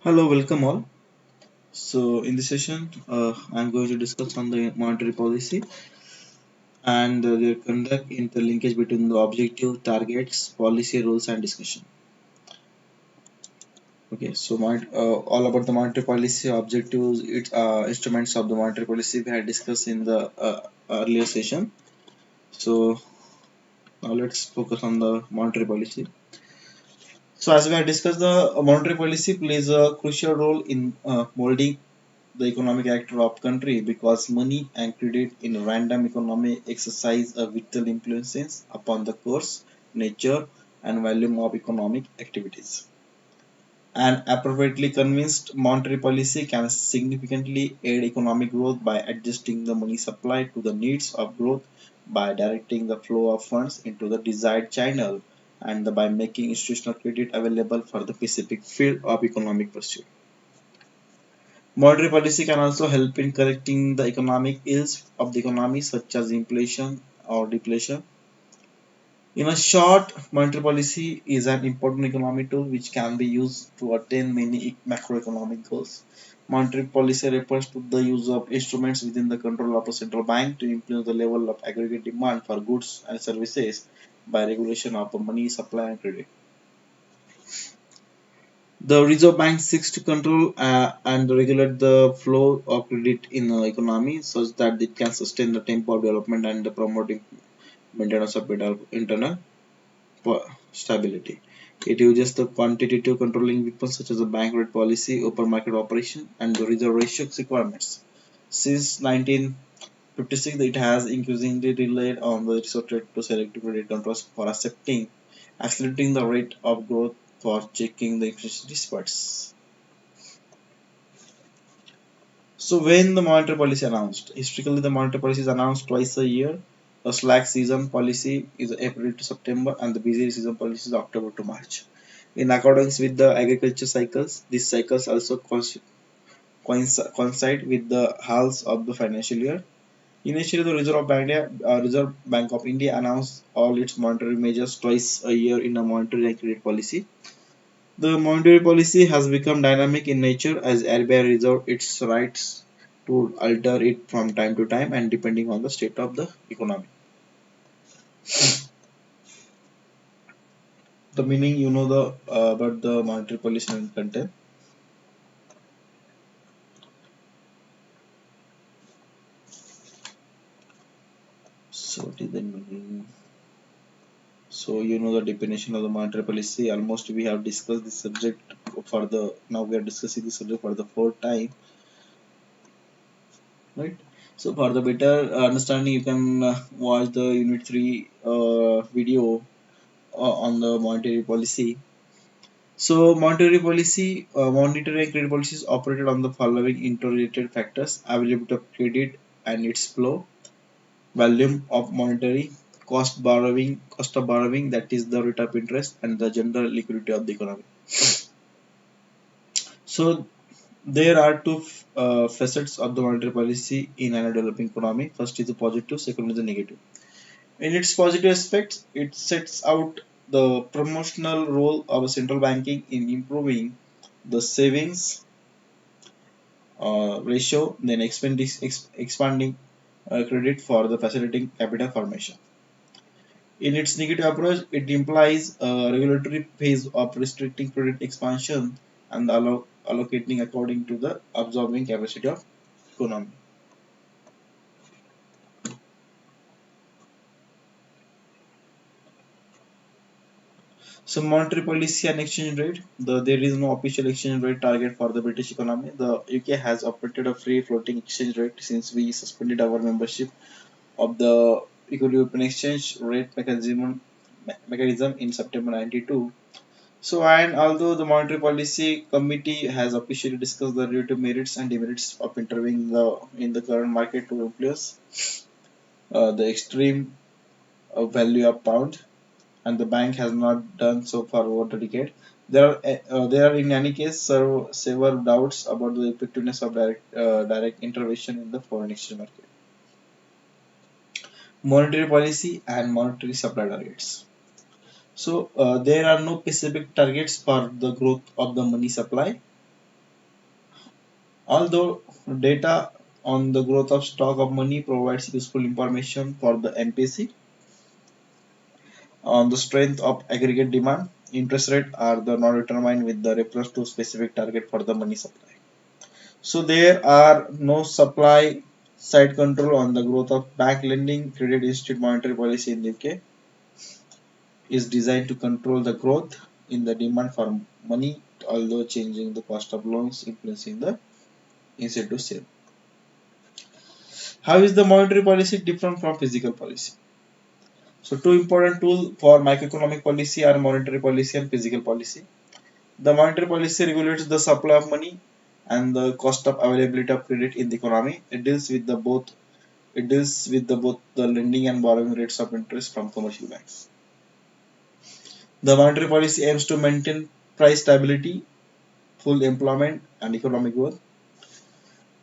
Hello, welcome all. So, in this session, I'm going to discuss on the monetary policy and their conduct in the linkage between the objective, targets, policy, rules, and discussion. Okay, so all about the monetary policy objectives, its instruments of the monetary policy we had discussed in the earlier session. So, now let's focus on the monetary policy. So, as we had discussed, the monetary policy plays a crucial role in molding the economic actor of country because money and credit in random economy exercise a vital influences upon the course, nature and volume of economic activities. An appropriately convinced monetary policy can significantly aid economic growth by adjusting the money supply to the needs of growth, by directing the flow of funds into the desired channel, and by making institutional credit available for the specific field of economic pursuit. Monetary policy can also help in correcting the economic ills of the economy, such as inflation or deflation. In a short, monetary policy is an important economic tool which can be used to attain many macroeconomic goals. Monetary policy refers to the use of instruments within the control of a central bank to influence the level of aggregate demand for goods and services by regulation of the money supply and credit. The Reserve Bank seeks to control and regulate the flow of credit in the economy such that it can sustain the tempo of development and the promoting maintenance of internal stability. It uses the quantitative controlling weapons such as the bank rate policy, open market operation, and the reserve ratio requirements. Since 1956, it has increasingly relied on the resorted to selective credit controls for accelerating the rate of growth for checking the inflation spurts. So when the monetary policy announced, historically the monetary policy is announced twice a year. The slack season policy is April to September and the busy season policy is October to March. In accordance with the agriculture cycles, these cycles also coincide with the halves of the financial year. Initially, the Reserve Bank of India announced all its monetary measures twice a year in a monetary and credit policy. The monetary policy has become dynamic in nature as RBI reserves its rights to alter it from time to time and depending on the state of the economy. The meaning you know the about the monetary policy and content. So what is the meaning? So you know the definition of the monetary policy. Almost we have discussed this subject for the now we are discussing this subject for the fourth time, right? So for the better understanding, you can watch the Unit 3 video on the monetary policy. So monetary and credit policies operated on the following interrelated factors: availability of credit and its flow, volume of monetary, cost of borrowing, that is the rate of interest, and the general liquidity of the economy. So there are two facets of the monetary policy in a developing economy. First is the positive, second is the negative. In its positive aspects, it sets out the promotional role of central banking in improving the savings ratio, then expanding credit for the facilitating capital formation. In its negative approach, it implies a regulatory phase of restricting credit expansion and allocating according to the absorbing capacity of economy. So monetary policy and exchange rate. There is no official exchange rate target for the British economy. The UK has operated a free floating exchange rate since we suspended our membership of the European exchange rate mechanism in September 92. So, and although the Monetary Policy Committee has officially discussed the relative merits and demerits of intervening in the current market to influence the extreme value of pound, and the bank has not done so for over a decade, there are in any case several doubts about the effectiveness of direct intervention in the foreign exchange market. Monetary policy and monetary supply targets. So there are no specific targets for the growth of the money supply. Although data on the growth of stock of money provides useful information for the MPC on the strength of aggregate demand, interest rate are the not determined with the reference to specific target for the money supply. So there are no supply side control on the growth of bank lending. Credit Institute monetary policy in the UK is designed to control the growth in the demand for money, although changing the cost of loans, influencing the incentive sale. How is the monetary policy different from physical policy? So two important tools for macroeconomic policy are monetary policy and physical policy. The monetary policy regulates the supply of money and the cost of availability of credit in the economy. It deals with both the lending and borrowing rates of interest from commercial banks. The monetary policy aims to maintain price stability, full employment, and economic growth.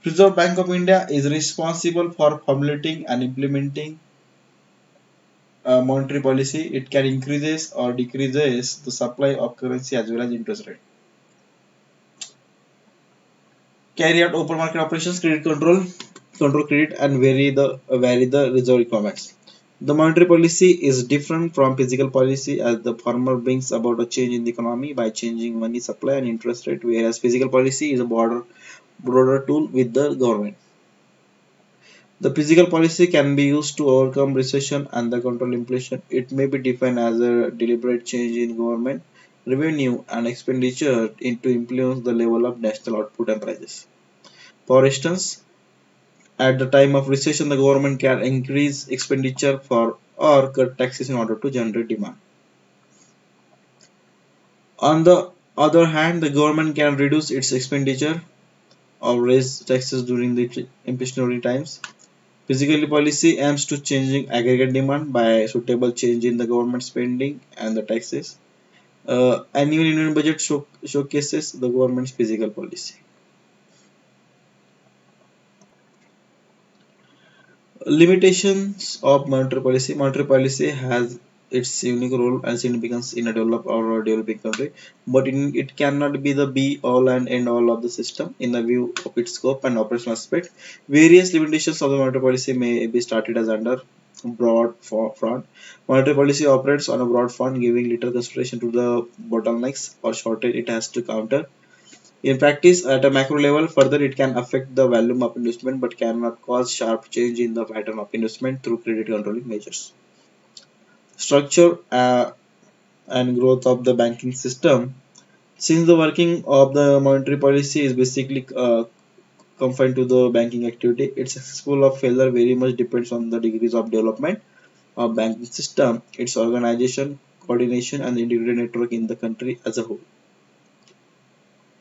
Reserve Bank of India is responsible for formulating and implementing monetary policy. It can increases or decreases the supply of currency as well as interest rate. Carry out open market operations, control credit, and vary the reserve requirements. The monetary policy is different from physical policy as the former brings about a change in the economy by changing money supply and interest rate, whereas physical policy is a broader tool with the government. The physical policy can be used to overcome recession and the control inflation. It may be defined as a deliberate change in government revenue and expenditure to influence the level of national output and prices. For instance, at the time of recession, the government can increase expenditure for or cut taxes in order to generate demand. On the other hand, the government can reduce its expenditure or raise taxes during the inflationary times. Physical policy aims to changing aggregate demand by suitable change in the government spending and the taxes. Annual Union Budget showcases the government's physical policy. Limitations of monetary policy. Monetary policy has its unique role and significance in a developed or a developing country, but it cannot be the be all and end all of the system in the view of its scope and operational aspect. Various limitations of the monetary policy may be started as under front. Monetary policy operates on a broad front, giving little consideration to the bottlenecks or shortage it has to counter. In practice, at a macro level, further it can affect the volume of investment but cannot cause sharp change in the pattern of investment through credit controlling measures. Structure and growth of the banking system. Since the working of the monetary policy is basically confined to the banking activity, its successful or failure very much depends on the degrees of development of banking system, its organization, coordination, and the integrated network in the country as a whole.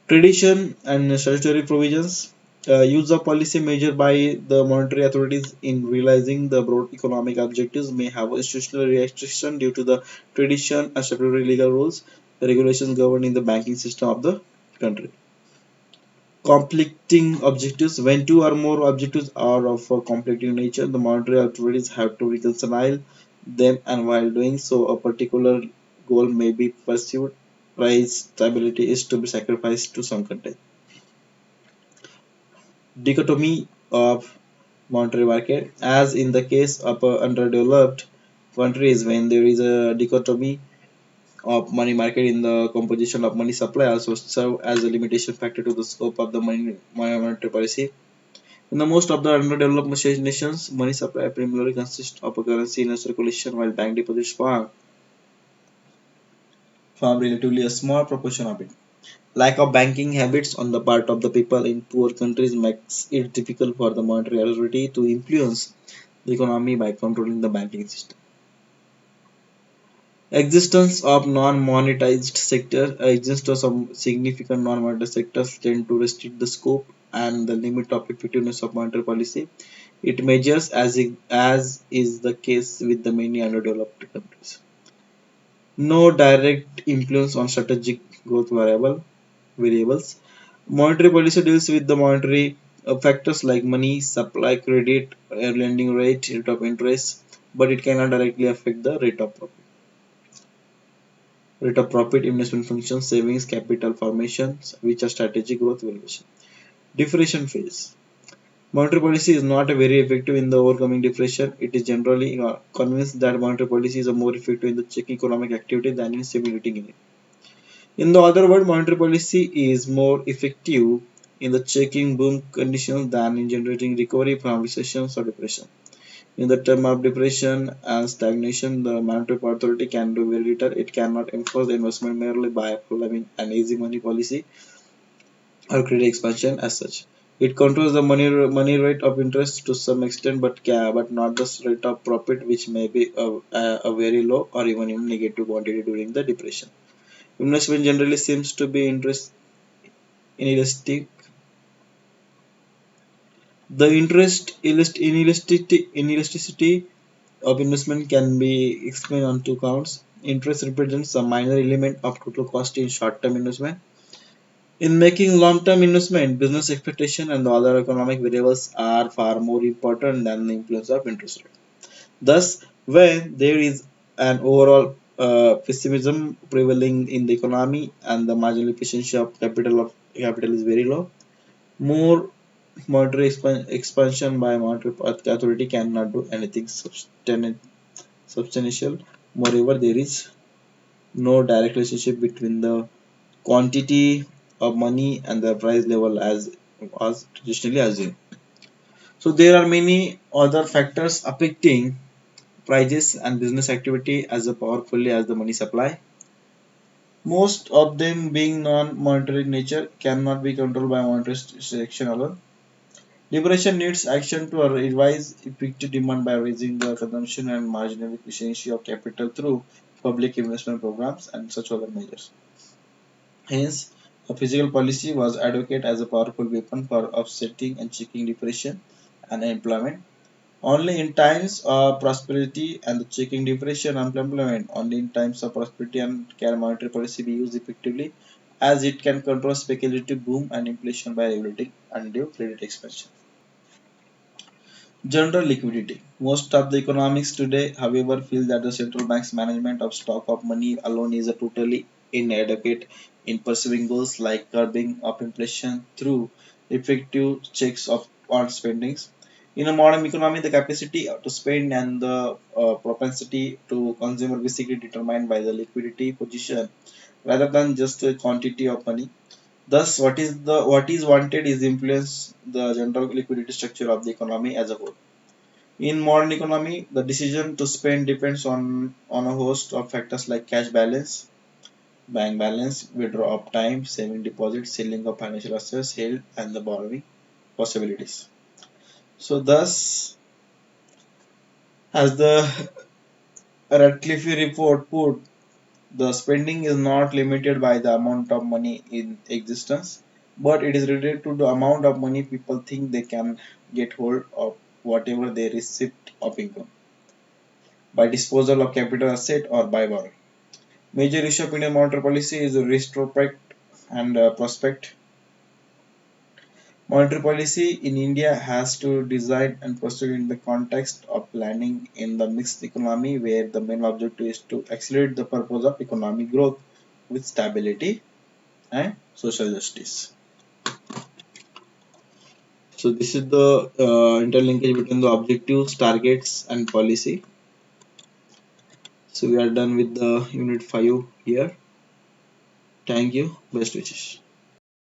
Tradition and statutory provisions. Use of policy measured by the monetary authorities in realizing the broad economic objectives may have institutional restriction due to the tradition and statutory legal rules, the regulations governing the banking system of the country. Conflicting objectives. When two or more objectives are of a conflicting nature, the monetary authorities have to reconcile them, and while doing so, a particular goal may be pursued. Price stability is to be sacrificed to some content. Dichotomy of monetary market. As in the case of underdeveloped countries, when there is a dichotomy of money market in the composition of money supply also serve as a limitation factor to the scope of the monetary policy. In the most of the underdeveloped nations, money supply primarily consists of a currency in a circulation while bank deposits form relatively a small proportion of it. Lack of banking habits on the part of the people in poor countries makes it difficult for the monetary authority to influence the economy by controlling the banking system. Existence of non-monetized sector. Existence of some significant non-monetary sectors tend to restrict the scope and the limit of effectiveness of monetary policy. It measures as is the case with the many underdeveloped countries. No direct influence on strategic growth variables. Monetary policy deals with the monetary factors like money, supply, credit, lending rate of interest, but it cannot directly affect the rate of profit, investment functions, savings, capital formations, which are strategic growth valuation. Deflation phase. Monetary policy is not very effective in the overcoming deflation. It is generally convinced that monetary policy is more effective in the checking economic activity than in stimulating it. In the other word, monetary policy is more effective in the checking boom conditions than in generating recovery from recessions or depression. In the term of depression and stagnation, the monetary authority can do very little. It cannot enforce the investment merely by following an easy money policy or credit expansion as such. It controls the money rate of interest to some extent, but not the rate of profit, which may be a very low or even negative quantity during the depression. Investment generally seems to be interest inelastic. The inelasticity of investment can be explained on two counts. Interest represents a minor element of total cost in short-term investment. In making long-term investment, business expectation and the other economic variables are far more important than the influence of interest rate. Thus, when there is an overall pessimism prevailing in the economy and the marginal efficiency of capital is very low, more monetary expansion by monetary authority cannot do anything substantial. Moreover, there is no direct relationship between the quantity of money and the price level as was traditionally assumed. So there are many other factors affecting prices and business activity as powerfully as the money supply. Most of them being non-monetary nature cannot be controlled by monetary action alone. Liberation needs action to revise effective demand by raising the consumption and marginal efficiency of capital through public investment programs and such other measures. Hence, a physical policy was advocated as a powerful weapon for offsetting and checking depression and unemployment. Only in times of prosperity and the checking depression and unemployment, only in times of prosperity and can monetary policy be used effectively as it can control speculative boom and inflation by regulating undue credit expansion. General liquidity. Most of the economics today, however, feel that the central bank's management of stock of money alone is a totally inadequate in pursuing goals like curbing of inflation through effective checks of on spendings. In a modern economy, the capacity to spend and the propensity to consume are basically determined by the liquidity position rather than just the quantity of money. Thus, what is wanted is influence the general liquidity structure of the economy as a whole. In modern economy, the decision to spend depends on a host of factors like cash balance, bank balance, withdrawal of time, saving deposits, selling of financial assets held, and the borrowing possibilities. So, thus, as the Radcliffe report put, the spending is not limited by the amount of money in existence, but it is related to the amount of money people think they can get hold of whatever they receive of income by disposal of capital asset or by borrowing. Major issue of Indian monetary policy is the retrospect and prospect. Monetary policy in India has to design and proceed in the context of planning in the mixed economy where the main objective is to accelerate the purpose of economic growth with stability and social justice. So this is the interlinkage between the objectives, targets and policy. So we are done with the unit 5 here. Thank you. Best wishes.